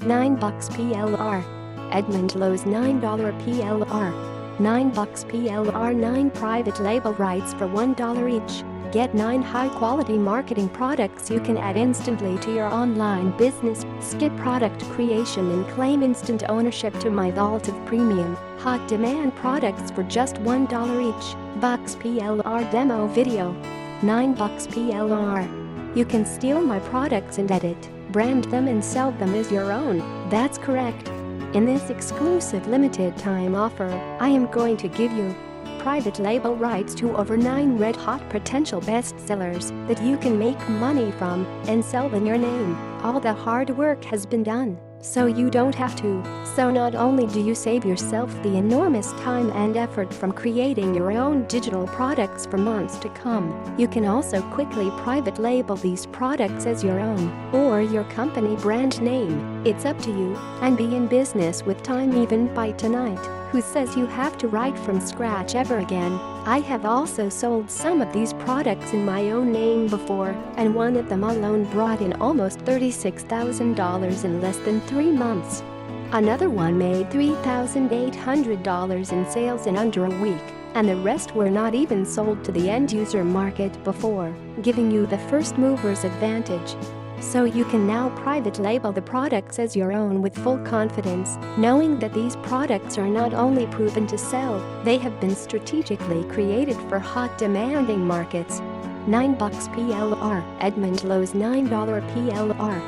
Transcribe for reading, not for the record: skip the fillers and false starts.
$9 PLR. Edmund Loh's $9 PLR. $9 PLR. 9 private label rights for $1 each. Get 9 high-quality marketing products you can add instantly to your online business. Skip product creation and claim instant ownership to my vault of premium, hot demand products for just $1 each. Bucks PLR demo video. $9 PLR. You can steal my products and edit, brand them and sell them as your own. That's correct. In this exclusive limited time offer, I am going to give you private label rights to over 9 red-hot potential bestsellers that you can make money from and sell in your name. All the hard work has been done, so you don't have to. So not only do you save yourself the enormous time and effort from creating your own digital products for months to come, you can also quickly private label these products as your own or your company brand name. It's up to you, and be in business with time even by tonight. Who says you have to write from scratch ever again? I have also sold some of these products in my own name before, and one of them alone brought in almost $36,000 in less than 3 months. Another one made $3,800 in sales in under a week, and the rest were not even sold to the end-user market before, giving you the first mover's advantage. So you can now private label the products as your own with full confidence, knowing that these products are not only proven to sell, they have been strategically created for hot demanding markets. $9 PLR. Edmund Loh's $9 PLR.